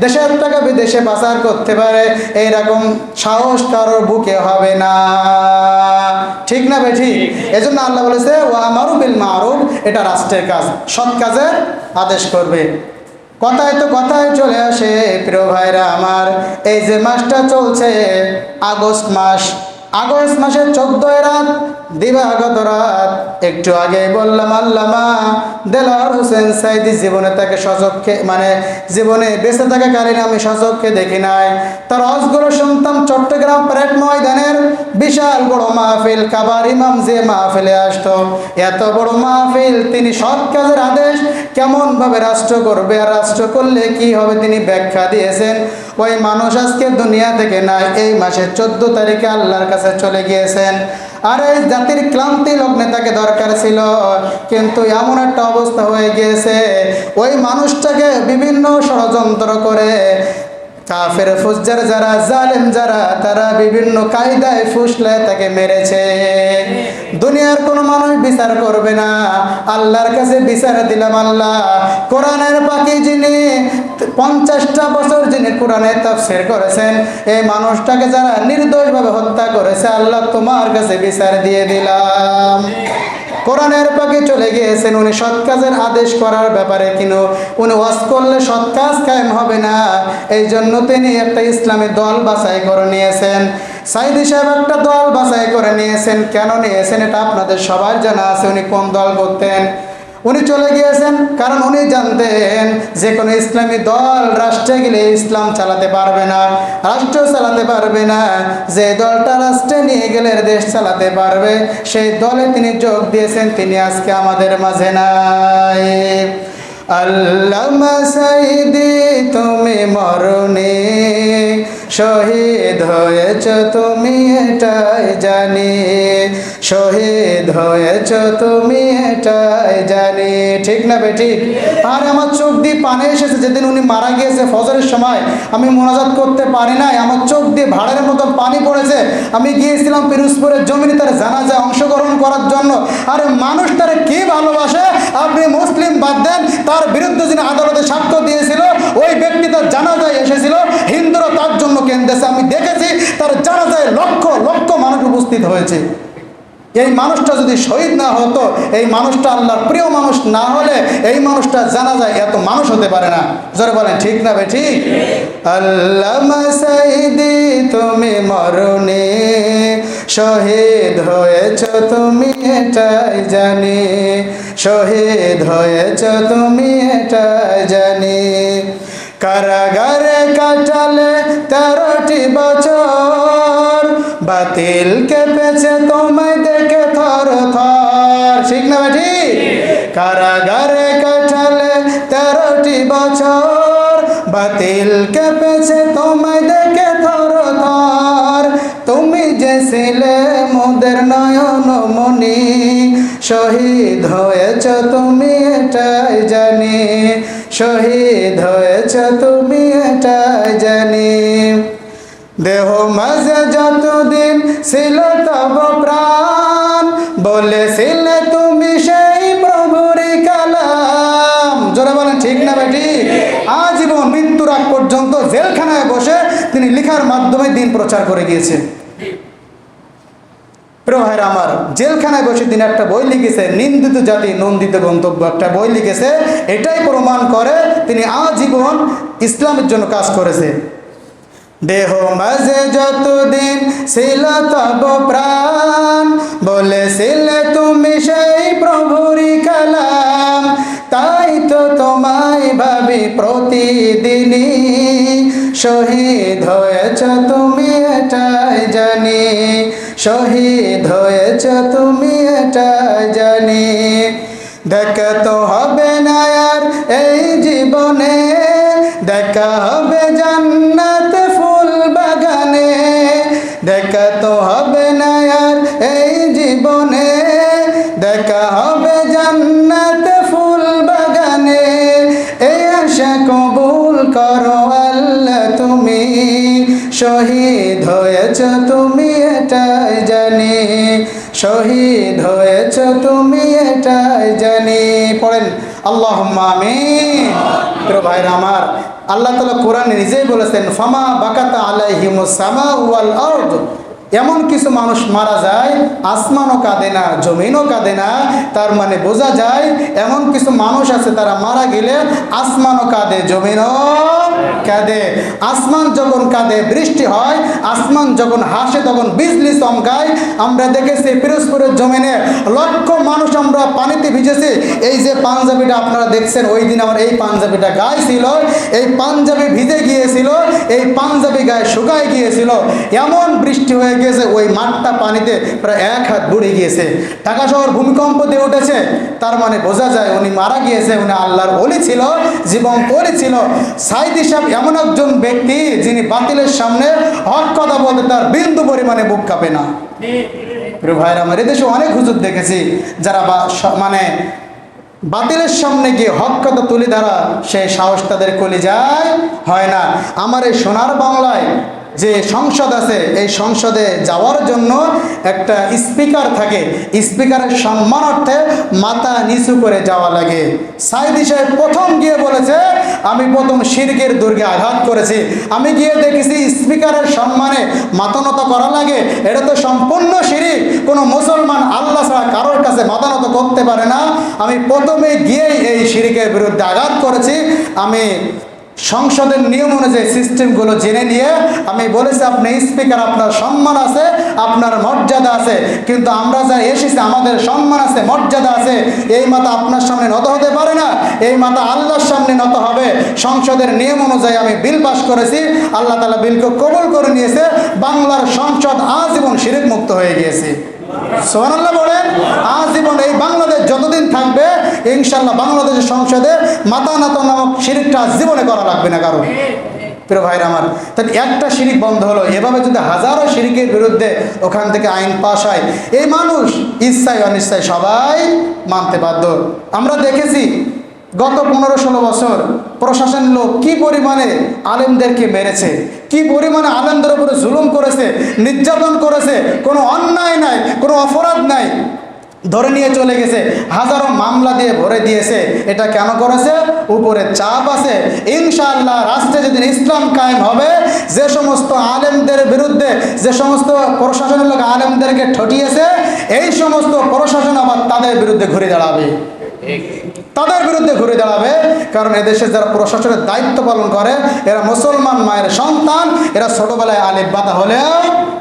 দেশের টাকা বিদেশে পাচার করতে পারে। এইরকম সাহস কারোর বুকে হবে না। ঠিক না বেঠি? এজন্য আল্লাহ বলেছে ওয়া আমারু বিল মারুফ, এটা রাষ্ট্রের কাজ, সৎ কাজের আদেশ করবে। কথায় তো কথায় চলে আসে প্রিয় ভাইরা আমার, এই যে মাসটা চলছে আগস্ট মাস, আগস্ট মাসের 14 রাত দিবাগত রাত। একটু আগে বললাম আল্লামা দেলোয়ার হোসেন সাঈদী জীবনে তাকে সচক্ষে জীবনে বেঁচে থাকাকালীন আমি সচক্ষে দেখি নাই। তার অজগর সন্তান চট্টগ্রাম প্যারেড ময়দানের বিশাল বড় মাহফিল, কাবার ইমাম যে মাহফিলে আসতো, এত বড় মাহফিল, তিনি সৎ কাজের আদেশ কেমনভাবে রাষ্ট্র করবে আর রাষ্ট্র করলে কি হবে তিনি ব্যাখ্যা দিয়েছেন। ওই মানুষ আজকে দুনিয়া থেকে নাই, এই মাসের 14 তারিখে আল্লাহর কাছে চলে গিয়েছেন। আর এই জাতির ক্লান্তি লগ্নে তাকে দরকার ছিল, কিন্তু এমন একটা অবস্থা হয়ে গিয়েছে ওই মানুষটাকে বিভিন্ন ষড়যন্ত্র করে কাফের ফুজ্জার যারা, জালেম যারা, তারা বিভিন্ন কায়দায় ফুসলে তাকে মেরেছে। দুনিয়ার কোনো মানুষ বিচার করবে না, আল্লাহর কাছে বিচার দিলাম। আল্লাহ কোরআনের পাখি যিনি 50টা বছর যিনি কোরআনের তাফসীর করেছেন, এই মানুষটাকে যারা নির্দোষভাবে হত্যা করেছে, আল্লাহ তোমার কাছে বিচার দিয়ে দিলাম। কোরআনের পাখি চলে গিয়েছেন, উনি সৎ কাজের আদেশ করার ব্যাপারে, কিন্তু উনি ওয়াজ করলে সৎ কাজ কায়েম হবে না, এই জন্য তিনি একটা ইসলামী দল বাছাই করে নিয়েছেন। সাঈদী সাহেব একটা দল বাছাই করে নিয়েছেন। কেন নিয়েছেন এটা আপনাদের সবার জানা আছে। উনি কোন দল করতেন? উনি চলে গিয়েছেন কারণ উনি জানতেন যে কোনো ইসলামী দল রাষ্ট্রে গেলে ইসলাম চালাতে পারবে না, রাষ্ট্র চালাতে পারবে না। যে দলটা রাষ্ট্রে নিয়ে গেলে দেশ চালাতে পারবে, সেই দলে তিনি যোগ দিয়েছেন। তিনি আজকে আমাদের মাঝে নাই। আল্লামা সাঈদী তুমি মরণে শহীদ হয়েছ, তুমি এটাই জানি, শহীদ হয়েছ তুমি এটাই জানি। ঠিক না বেঠিক? আর আমার চোখ দিয়ে পানি এসেছে যেদিন উনি মারা গিয়েছে ফজরের সময়, আমি মোনাজাত করতে পারি নাই, আমার চোখ দিয়ে ভাড়ের মতো পানি পড়েছে। আমি গিয়েছিলাম পিরোজপুরের জমিনে তার জানাজায় অংশগ্রহণ করার জন্য। আর মানুষ তারা কি ভালোবাসে, আপনি মুসলিম বাদ দেন, তার বিরুদ্ধে যিনি আদালতে সাক্ষ্য দিয়েছিল ওই ব্যক্তি তার জানাজায় এসেছিল, হিন্দুরা তার জন্য কেন্দ্রেছে। আমি দেখেছি তার জানাজায় লক্ষ লক্ষ মানুষ উপস্থিত হয়েছে। এই মানুষটা যদি শহীদ না হতো, এই মানুষটা আল্লাহর প্রিয় মানুষ না হলে এই মানুষটা জানাজায় এত মানুষ হতে পারে না। জোরে বলেন ঠিক না বে ঠিক? আল্লামা সাঈদী তুমি মরণে শহীদ হয়েছ, তুমি এটাই জানি, শহীদ হয়েছ তুমি এটাই জানি। কারাগারে কাটালে 13টি বছর, বাতিল কেঁপেছে তোমায় দেখে থর থর। ঠিক না বেটি? কারাগারে কাটালে 13টি বছর, বাতিল কেঁপেছে তোমায় দেখে থর থর। তুমি যে ছিলে মোদের নয়ন মনি, শহীদ হয়েছ তুমি এটাই জানি, শহীদ হয়েছ তুমি এটাই জানি। দেহ মাঝে যতদিন ছিল তব প্রাণ, বলেছিলে তুমি সেই প্রভুরই কালাম। জোরে বলেন ঠিক না বেটি? আজীবন মৃত্যুর আগ পর্যন্ত জেলখানায় বসে তিনি লেখার মাধ্যমে দিন প্রচার করে গিয়েছেন। প্রিয় ভাইরা আমার, জেলখানায় বসে তিনি একটা বই লিখেছে, নিন্দিত জাতি নন্দিত গন্তব্য, একটা বই লিখেছে। এটাই প্রমাণ করে তিনি আজীবন ইসলামের জন্য কাজ করেছে। দেহ মাঝে যতদিন ছিল তব প্রাণ, বলেছিলে তুমি সেই প্রভুরই কালাম। তাই তো তোমায় ভাবি প্রতিদিনই, শহীদ হয়েছ তুমি এটাই জানি, শহীদ হয়েছ তুমি এটাই জানি। দেখা তো হবে না আর এই জীবনে, দেখা হবে জান্নাত ফুল বাগানে, দেখা তো হবে না আর এই জীবনে, দেখা হবে জান্নাত ফুল বাগানে। এই আশা কবুল করো আল্লাহ তুমি, শহীদ হয়েছ তুমি এটাই জানি, শহীদ হয়েছ তুমি এটাই জানি। পড়েন আল্লাহুম্মা আমিন। প্রিয় ভাইরা আমার, আল্লাহ তাআলা কোরআনে নিজেই বলেছেন, ফামা বাকাতা আলাইহিমুস সামাউ ওয়াল আরদ। এমন কিছু মানুষ মারা যায় আসমানও কাঁদে না, জমিনও কাঁদে না। তার মানে বোঝা যায় এমন কিছু মানুষ আছে তারা মারা গেলে আসমানও কাঁদে, জমিনও কাঁদে, আসমান যখন কাঁদে বৃষ্টি হয়, আসমান যখন হাসে তখন বিজলি চমকায়। আমরা দেখেছি পিরোজপুরের জমিনে লক্ষ মানুষ আমরা পানিতে ভিজেছি। এই যে পাঞ্জাবিটা আপনারা দেখছেন, ওই দিন আমার এই পাঞ্জাবিটা গায়ে ছিল, এই পাঞ্জাবি ভিজে গিয়েছিল, এই পাঞ্জাবি গায়ে শুকায় গিয়েছিল। এমন বৃষ্টি হয়ে গিয়েছে ওই মাঠটা পানিতে প্রায় 1 হাত বুড়ে গিয়েছে। ঢাকা শহর ভূমিকম্প দিয়ে উঠেছে, তার মানে বোঝা যায় উনি মারা গিয়েছে, উনি আল্লাহর ওলি ছিল, জীবন্ত ওলি ছিল। সাইদি সাহেব এমন একজন ব্যক্তি যিনি বাতিলের সামনে হক কথা বলতে তার বিন্দু পরিমাণে বুক কাঁপে না। প্রিয় ভাইরা আমার, এদেশে অনেক হুজুর দেখেছি যারা মানে বাতিলের সামনে গিয়ে হক কথা তুলে ধরা সেই সাহস তাদের কলিজায় হয় না। আমার এই সোনার বাংলায় যে সংসদ আছে, এই সংসদে যাওয়ার জন্য একটা স্পিকার থাকে, স্পিকারের সম্মানার্থে মাথা নিচু করে যাওয়া লাগে। সাইদি সাহেব প্রথম গিয়ে বলেছে আমি প্রথম শিরকের দুর্গে আঘাত করেছি। আমি গিয়ে দেখেছি স্পিকারের সম্মানে মাথা নত করা লাগে, এটা তো সম্পূর্ণ শিরিক। কোনো মুসলমান আল্লাহ ছাড়া কারোর কাছে মাথা নত করতে পারে না। আমি প্রথমে গিয়েই এই শিরিকের বিরুদ্ধে আঘাত করেছি। আমি সংসদের নিয়ম অনুযায়ী সিস্টেমগুলো জেনে নিয়ে আমি বলেছি আপনি স্পিকার, আপনার সম্মান আছে, আপনার মর্যাদা আছে, কিন্তু আমরা যা এসেছি আমাদের সম্মান আছে, মর্যাদা আছে। এই মাথা আপনার সামনে নত হতে পারে না, এই মাথা আল্লাহর সামনে নত হবে। সংসদের নিয়ম অনুযায়ী আমি বিল পাস করেছি, আল্লাহ তাআলা বিলকে কবুল করে নিয়েছে। বাংলার সংসদ আজীবন শিরক মুক্ত হয়ে গিয়েছে। সুবহানাল্লাহ বলেন। আজীবন এই বাংলাদেশ যতদিন থাকবে ইনশাআল্লাহ বাংলাদেশের সংসদে মাথা নত নামক শিরকটা জীবনে করা লাগবে না কারণ। প্রিয় ভাইরা আমার, তাহলে একটা শিরিক বন্ধ হলো। এভাবে যদি হাজারো শিরিকের বিরুদ্ধে ওখান থেকে আইন পাস হয়, এই মানুষ ইচ্ছায় অনিচ্ছায় সবাই মানতে বাধ্য। আমরা দেখেছি গত 15-16 বছর প্রশাসন লোক কি পরিমাণে আলেমদেরকে মেরেছে, কি পরিমাণে আলেমদের উপরে জুলুম করেছে, নির্যাতন করেছে। কোনো অন্যায় নাই, কোনো অপরাধ নাই, ধরে নিয়ে চলে গেছে, হাজারো মামলা দিয়ে ভরে দিয়েছে। এটা কেন করেছে? উপরে চাপ আছে। ইনশাআল্লাহ রাষ্ট্রে যেদিন ইসলাম কায়েম হবে, যে সমস্ত আলেমদের বিরুদ্ধে, যে সমস্ত প্রশাসনের লোক আলেমদেরকে ঠকিয়েছে, এই সমস্ত প্রশাসন আবার তাদের বিরুদ্ধে ঘুরে দাঁড়াবে, তাদের বিরুদ্ধে ঘুরে দাঁড়াবে। কারণ এদেশে যারা প্রশাসনের দায়িত্ব পালন করে এরা মুসলমান মায়ের সন্তান, এরা ছোটবেলায় আলিফ বাতা হলেও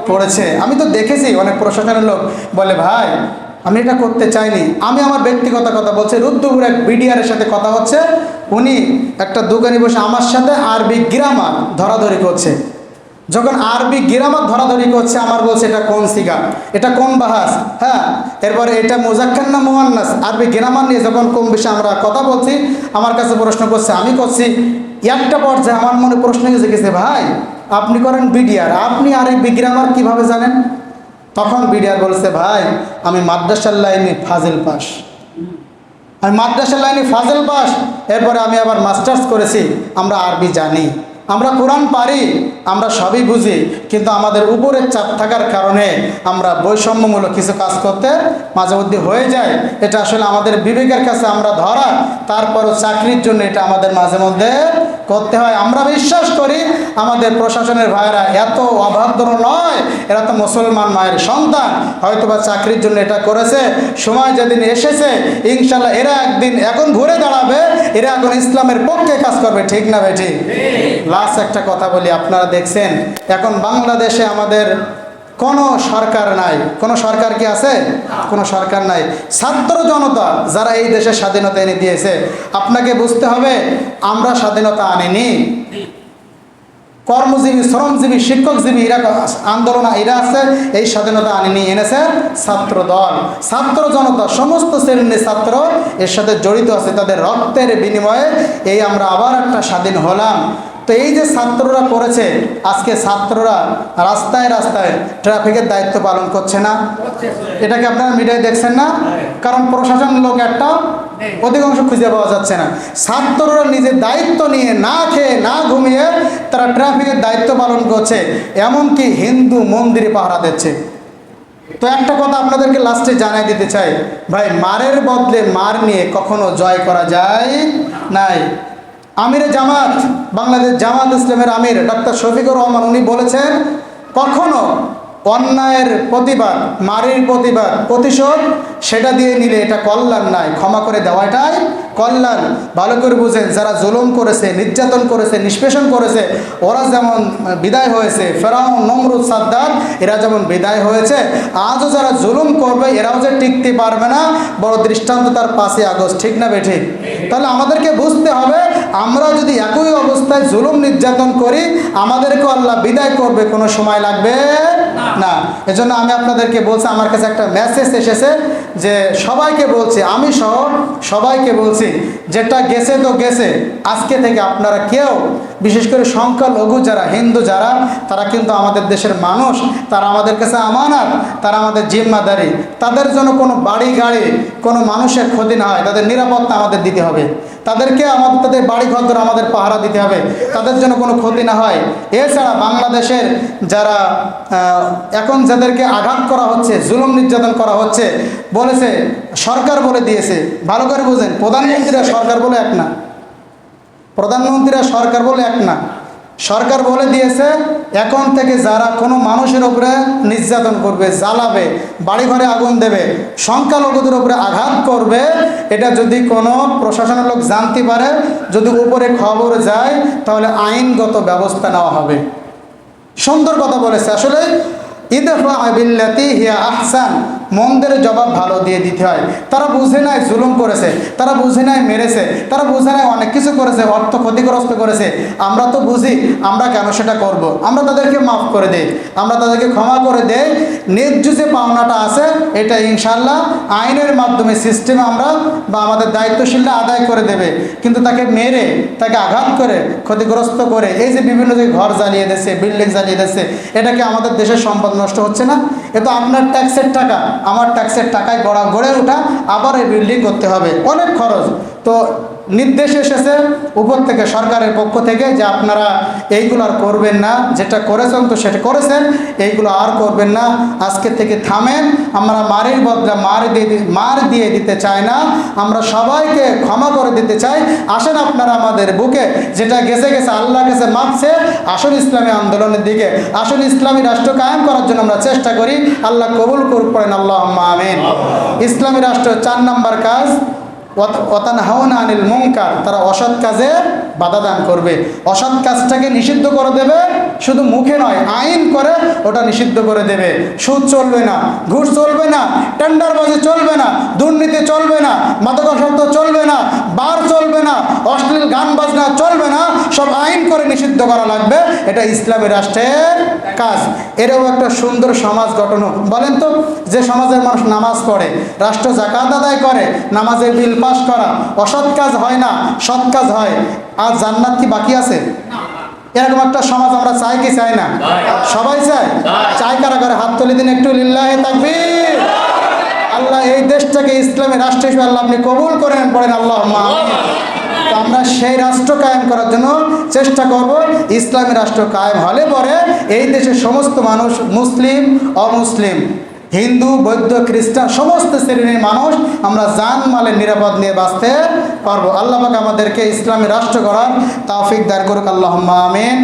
পড়েছে। আমি তো দেখেছি অনেক প্রশাসনের লোক বলে ভাই আমি এটা করতে চাইনি। আমি আমার ব্যক্তিগত কথা বলছি, রুদ্রপুর এক বিডিআরের সাথে কথা হচ্ছে, উনি একটা দোকানে বসে আমার সাথে আরবি গ্রামার ধরাধরি করছে। যখন আরবি গ্রামার ধরাধরি করছে, আমার বলছে এটা কোন সিগা, এটা কোন বাহাস, হ্যাঁ, এরপরে এটা মুজাক্কার না মুয়ান্নাস, আরবি গ্রামার নিয়ে যখন কম বেশি আমরা কথা বলছি, আমার কাছে প্রশ্ন করছে, আমি করছি। একটা পর্যায়ে আমার মনে প্রশ্ন এসে গেছে, ভাই আপনি করেন বিডিআর, আপনি আরবি গ্রামার কিভাবে জানেন? তখন বিডিআর বলছে, ভাই আমি মাদ্রাসার লাইনে ফাজিল পাস, আমি মাদ্রাসার লাইনে ফাজিল পাস, এরপরে আমি আবার মাস্টার্স করেছি। আমরা আরবি জানি, আমরা কোরআন পারি, আমরা সবই বুঝি, কিন্তু আমাদের উপরের চাপ থাকার কারণে আমরা বৈষম্যমূলক কিছু কাজ করতে মাঝে মধ্যে হয়ে যায়। এটা আসলে আমাদের বিবেকের কাছে আমরা ধরা, তারপরও চাকরির জন্য এটা আমাদের মাঝে মধ্যে করতে হয়। আমরা বিশ্বাস করি আমাদের প্রশাসনের ভাইয়েরা এত অবাধ্য নয়, এরা তো মুসলমান মায়ের সন্তান, হয়তোবা চাকরির জন্য এটা করেছে। সময় যেদিন এসেছে ইনশাল্লাহ এরা একদিন এখন ঘুরে দাঁড়াবে, এরা এখন ইসলামের পক্ষে কাজ করবে, ঠিক না ভাই? ঠিক। লাস্ট একটা কথা বলি, আপনারা দেখছেন এখন বাংলাদেশে আমাদের কোনো সরকার নাই। কোনো সরকার কি আছে? কোনো সরকার নাই। ছাত্র জনতা যারা এই দেশে স্বাধীনতা এনে দিয়েছে, আপনাকে বুঝতে হবে আমরা স্বাধীনতা আনিনি। কর্মজীবী, শ্রমজীবী, শিক্ষকজীবী এরা আন্দোলন এরা আছে, এই স্বাধীনতা আনিনি, এনেছে ছাত্র দল, ছাত্র জনতা, সমস্ত শ্রেণীর ছাত্র এর সাথে জড়িত আছে, তাদের রক্তের বিনিময়ে এই আমরা আবার একটা স্বাধীন হলাম। তো এই যে ছাত্ররা করেছে, আজকে ছাত্ররা রাস্তায় রাস্তায় ট্রাফিকের দায়িত্ব পালন করছে না, এটাকে আপনারা মিডিয়ায় দেখছেন না? কারণ প্রশাসন লোক একটা অধিকাংশ খুঁজে পাওয়া যাচ্ছে না। ছাত্ররা নিজের দায়িত্ব নিয়ে না খেয়ে না ঘুমিয়ে তারা ট্রাফিকের দায়িত্ব পালন করছে, এমনকি হিন্দু মন্দিরে পাহারা দিচ্ছে। তো একটা কথা আপনাদেরকে লাস্টে জানাই দিতে চাই, ভাই মারের বদলে মার নিয়ে কখনো জয় করা যায় নাই। আমিরে জামাত, বাংলাদেশ জামাত ইসলামের আমির ডক্টর শফিকুর রহমান, উনি বলেছেন কখনো অন্যায়ের প্রতিবাদ, মারির প্রতিবাদ, প্রতিশোধ সেটা দিয়ে নিলে এটা কল্যাণ নাই, ক্ষমা করে দেওয়াটাই কল্যাণ। ভালো করে বুঝেন, যারা জুলুম করেছে, নির্যাতন করেছে, নিষ্পেষণ করেছে, ওরা যেমন বিদায় হয়েছে, ফেরাউন, নমরুদ, সাদ্দাত, এরা যেমন বিদায় হয়েছে, আজও যারা জুলুম করবে এরাও যে টিকতে পারবে না, বড় দৃষ্টান্ত তার 5ই আগস্ট। ঠিক না বেঠিক? তাহলে আমাদেরকে বুঝতে হবে, আমরা যদি একই অবস্থায় জুলুম নির্যাতন করি, আমাদেরকেও আল্লাহ বিদায় করবে, কোনো সময় লাগবে না। এজন্য আমি আপনাদেরকে বলছি, আমার কাছে একটা মেসেজ এসেছে যে সবাইকে বলছি, আমি সহ সবাইকে বলছি, যেটা গেছে তো গেছে, আজকে থেকে আপনারা কেউ, বিশেষ করে সংখ্যালঘু যারা, হিন্দু যারা, তারা কিন্তু আমাদের দেশের মানুষ, তারা আমাদের কাছে আমানত, তারা আমাদের জিম্মাদারি। তাদের জন্য কোনো বাড়ি গাড়ি, কোনো মানুষের ক্ষতি না হয়, তাদের নিরাপত্তা আমাদের দিতে হবে, তাদেরকে তাদের বাড়ি ঘর আমাদের পাহারা দিতে হবে, তাদের জন্য কোনো ক্ষতি না হয়। এছাড়া বাংলাদেশের যারা এখন যাদেরকে আঘাত করা হচ্ছে, জুলুম নির্যাতন করা হচ্ছে, বলেছে সরকার বলে দিয়েছে, ভালো করে বুঝেন, প্রধানমন্ত্রীরা সরকার বলে এক না, প্রধানমন্ত্রীরা সরকার বলে এক না। সরকার বলে দিয়েছে এখন থেকে যারা কোনো মানুষের উপরে নির্যাতন করবে, জ্বালাবে, বাড়িঘরে আগুন দেবে, সংখ্যালঘুদের উপরে আঘাত করবে, এটা যদি কোনো প্রশাসনের লোক জানতে পারে, যদি উপরে খবর যায়, তাহলে আইনগত ব্যবস্থা নেওয়া হবে। সুন্দর কথা বলেছে। আসলে ইদফা বিল্লাতি হিয়া আহসান, মন্দের জবাব ভালো দিয়ে দিতে হয়। তারা বুঝে নাই জুলুম করেছে, তারা বুঝে নাই মেরেছে, তারা বুঝে নাই অনেক কিছু করেছে, অর্থ ক্ষতিগ্রস্ত করেছে। আমরা তো বুঝি, আমরা কেন সেটা করব? আমরা তাদেরকে মাফ করে দেই, আমরা তাদেরকে ক্ষমা করে দেই। ন্যায্য যে পাওনাটা আছে, এটা ইনশাল্লাহ আইনের মাধ্যমে, সিস্টেমে আমরা বা আমাদের দায়িত্বশীলরা আদায় করে দেবে। কিন্তু তাকে মেরে, তাকে আঘাত করে, ক্ষতিগ্রস্ত করে, এই যে বিভিন্ন যে ঘর জ্বালিয়ে দিচ্ছে, বিল্ডিং জ্বালিয়ে দিচ্ছে, এটা কি আমাদের দেশের সম্পদ নষ্ট হচ্ছে না? এ তো আপনার ট্যাক্সের টাকা, আমার ট্যাক্সের টাকায় গড়ে ওঠা, আবার এই বিল্ডিং করতে হবে, অনেক খরচ। তো নির্দেশ এসেছে উপর থেকে, সরকারের পক্ষ থেকে, যে আপনারা এইগুলো আর করবেন না, যেটা করেছেন তো সেটা করেছেন, এইগুলো আর করবেন না, আজকে থেকে থামেন। আমরা মারের বদলে মার দিয়ে দিতে চাই না, আমরা সবাইকে ক্ষমা করে দিতে চাই। আসেন আপনারা আমাদের বুকে, যেটা গেছে গেছে, আল্লাহর কাছে মাপছে, আসুন ইসলামী আন্দোলনের দিকে, আসুন ইসলামী রাষ্ট্র কায়েম করার জন্য আমরা চেষ্টা করি। আল্লাহ কবুল করেন, আল্লাহুম্মা আমিন। ইসলামী রাষ্ট্র 4 নম্বর কাজ, ওয়াতানহাউনা আনিল মুনকার, তারা অসৎ কাজে বাধা দান করবে, অসৎ কাজটাকে নিষিদ্ধ করে দেবে, শুধু মুখে নয়, আইন করে ওটা নিষিদ্ধ করে দেবে। সুদ চলবে না, ঘুষ চলবে না, টেন্ডারবাজি চলবে না, দুর্নীতি চলবে না, মাদকাসক্ত চলবে না, বার চলবে না, অশ্লীল গান বাজনা চলবে না, সব আইন করে নিষিদ্ধ করা লাগবে। এটা ইসলামী রাষ্ট্রের কাজ। এরও একটা সুন্দর সমাজ গঠন হোক। বলেন তো, যে সমাজের মানুষ নামাজ পড়ে, রাষ্ট্র যাকাত আদায় করে, নামাজের বিল পাস করা, অসৎ কাজ হয় না, সৎ কাজ হয়, আর জান্নাত কি বাকি আছে? এরকম একটা সমাজ আমরা চাই কি চাই না? সবাই চায়। চাই কারা করে? হাত তুলে দিন একটু, লিল্লাহি তাকবীর। আল্লাহ এই দেশটাকে ইসলামী রাষ্ট্র হিসেবে আল্লাহ আপনি কবুল করেন, পড়েন আল্লাহুম্মা আমিন। তো আমরা সেই রাষ্ট্র কায়েম করার জন্য চেষ্টা করব। ইসলামী রাষ্ট্র কায়েম হলে পরে এই দেশের সমস্ত মানুষ, মুসলিম, অমুসলিম, হিন্দু, বৌদ্ধ, খ্রিস্টান, সমস্ত শ্রেণীর মানুষ আমরা জান মালের নিরাপদ নিয়ে বাঁচতে পারবো। আল্লাহ পাক আমাদেরকে ইসলামী রাষ্ট্র গড়ার তৌফিক দান করুক, আল্লাহুম্মা আমিন।